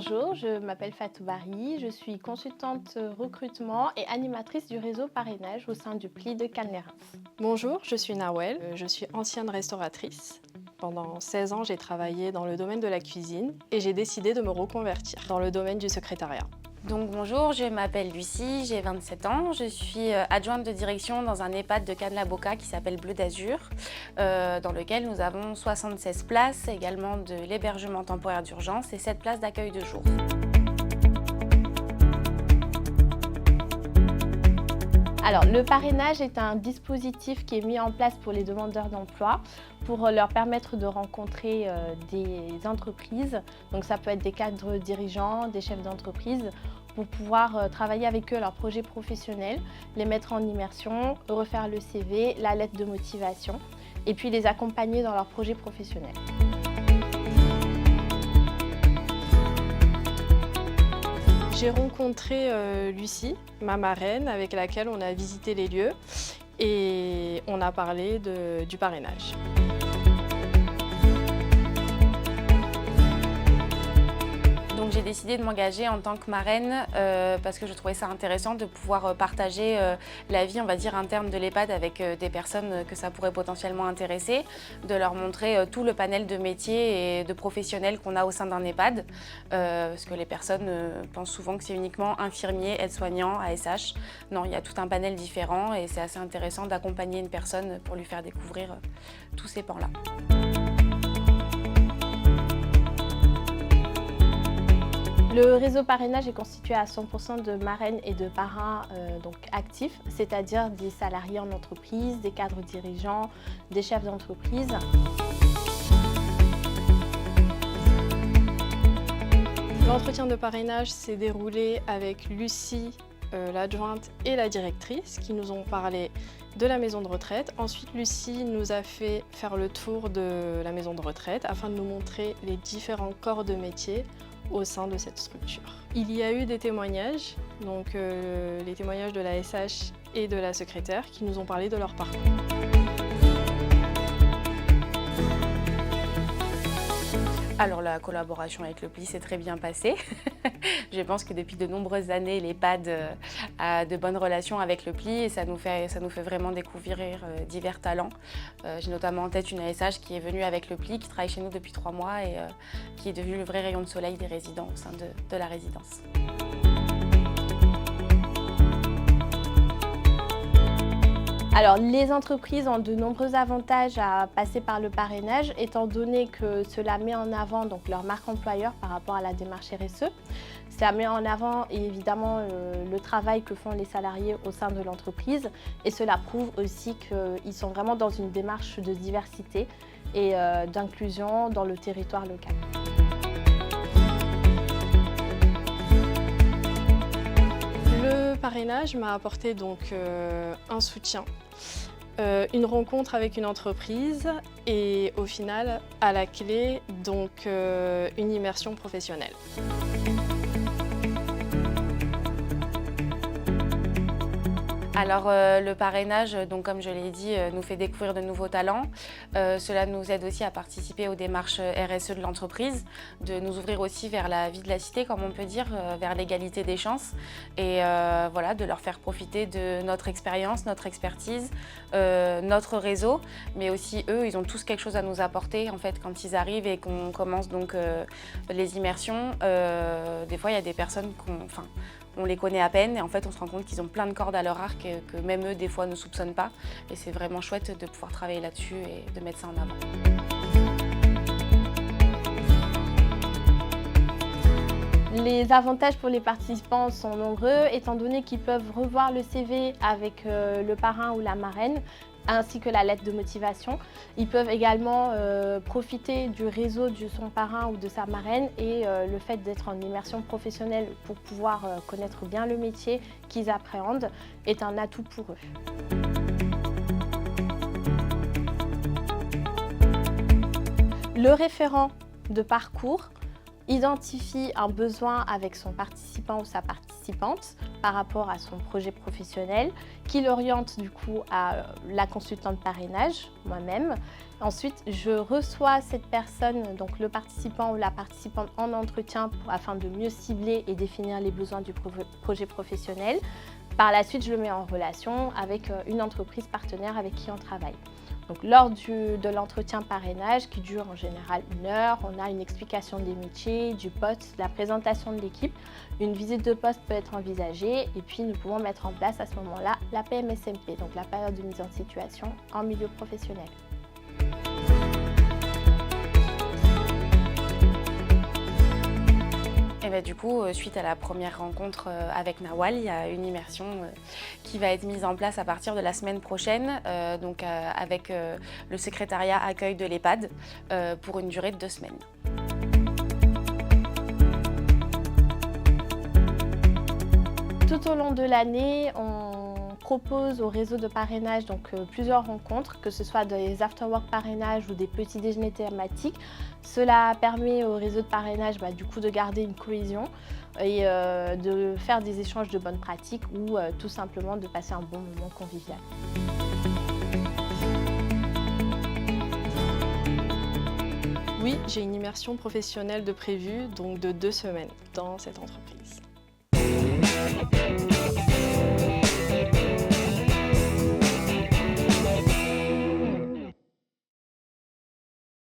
Bonjour, je m'appelle Fatou Bari, je suis consultante recrutement et animatrice du réseau parrainage au sein du PLI de Cannes-les-Reims. Bonjour, je suis Nawel, je suis ancienne restauratrice. Pendant 16 ans, j'ai travaillé dans le domaine de la cuisine et j'ai décidé de me reconvertir dans le domaine du secrétariat. Donc bonjour, je m'appelle Lucie, j'ai 27 ans, je suis adjointe de direction dans un EHPAD de Cannes-la-Boca qui s'appelle Bleu d'Azur, dans lequel nous avons 76 places, également de l'hébergement temporaire d'urgence et 7 places d'accueil de jour. Alors, le parrainage est un dispositif qui est mis en place pour les demandeurs d'emploi pour leur permettre de rencontrer des entreprises. Donc ça peut être des cadres dirigeants, des chefs d'entreprise, pour pouvoir travailler avec eux leurs projets professionnels, les mettre en immersion, refaire le CV, la lettre de motivation et puis les accompagner dans leurs projets professionnels. J'ai rencontré Lucie, ma marraine, avec laquelle on a visité les lieux et on a parlé du parrainage. Donc j'ai décidé de m'engager en tant que marraine parce que je trouvais ça intéressant de pouvoir partager la vie, on va dire, interne de l'EHPAD avec des personnes que ça pourrait potentiellement intéresser, de leur montrer tout le panel de métiers et de professionnels qu'on a au sein d'un EHPAD, parce que les personnes pensent souvent que c'est uniquement infirmier, aide-soignant, ASH. Non, il y a tout un panel différent et c'est assez intéressant d'accompagner une personne pour lui faire découvrir tous ces pans-là. Le réseau parrainage est constitué à 100% de marraines et de parrains actifs, c'est-à-dire des salariés en entreprise, des cadres dirigeants, des chefs d'entreprise. L'entretien de parrainage s'est déroulé avec Lucie, l'adjointe et la directrice qui nous ont parlé de la maison de retraite. Ensuite, Lucie nous a fait faire le tour de la maison de retraite afin de nous montrer les différents corps de métier au sein de cette structure. Il y a eu des témoignages, donc les témoignages de la SH et de la secrétaire qui nous ont parlé de leur parcours. Alors la collaboration avec le PLI s'est très bien passée. Je pense que depuis de nombreuses années, l'EHPAD a de bonnes relations avec le PLI et ça nous fait vraiment découvrir divers talents. J'ai notamment en tête une ASH qui est venue avec le PLI, qui travaille chez nous depuis 3 mois et qui est devenue le vrai rayon de soleil des résidents au sein de la résidence. Alors, les entreprises ont de nombreux avantages à passer par le parrainage, étant donné que cela met en avant donc, leur marque employeur par rapport à la démarche RSE. Ça met en avant évidemment le travail que font les salariés au sein de l'entreprise et cela prouve aussi qu'ils sont vraiment dans une démarche de diversité et d'inclusion dans le territoire local. Le parrainage m'a apporté donc un soutien, une rencontre avec une entreprise et au final, à la clé, donc une immersion professionnelle. Alors le parrainage, donc, comme je l'ai dit, nous fait découvrir de nouveaux talents. Cela nous aide aussi à participer aux démarches RSE de l'entreprise, de nous ouvrir aussi vers la vie de la cité, comme on peut dire, vers l'égalité des chances et voilà, de leur faire profiter de notre expérience, notre expertise, notre réseau, mais aussi eux, ils ont tous quelque chose à nous apporter en fait quand ils arrivent et qu'on commence donc les immersions. Des fois, il y a des personnes on les connaît à peine et en fait on se rend compte qu'ils ont plein de cordes à leur arc que même eux des fois ne soupçonnent pas et c'est vraiment chouette de pouvoir travailler là-dessus et de mettre ça en avant. Les avantages pour les participants sont nombreux étant donné qu'ils peuvent revoir le CV avec le parrain ou la marraine ainsi que la lettre de motivation. Ils peuvent également profiter du réseau de son parrain ou de sa marraine et le fait d'être en immersion professionnelle pour pouvoir connaître bien le métier qu'ils appréhendent est un atout pour eux. Le référent de parcours identifie un besoin avec son participant ou sa participante participante par rapport à son projet professionnel, qui l'oriente du coup à la consultante parrainage, moi-même. Ensuite, je reçois cette personne, donc le participant ou la participante en entretien afin de mieux cibler et définir les besoins du projet professionnel. Par la suite, je le mets en relation avec une entreprise partenaire avec qui on travaille. Donc, lors de l'entretien parrainage, qui dure en général 1 heure, on a une explication des métiers, du poste, la présentation de l'équipe. Une visite de poste peut être envisagée et puis nous pouvons mettre en place à ce moment-là la PMSMP, donc la période de mise en situation en milieu professionnel. Et bah, du coup, suite à la première rencontre avec Nawal, il y a une immersion qui va être mise en place à partir de la semaine prochaine, avec le secrétariat accueil de l'EHPAD pour une durée de 2 semaines. Tout au long de l'année, on propose au réseau de parrainage plusieurs rencontres, que ce soit des after-work parrainage ou des petits déjeuners thématiques. Cela permet au réseau de parrainage du coup de garder une cohésion et de faire des échanges de bonnes pratiques ou tout simplement de passer un bon moment convivial. Oui, j'ai une immersion professionnelle de prévue, donc de 2 semaines dans cette entreprise.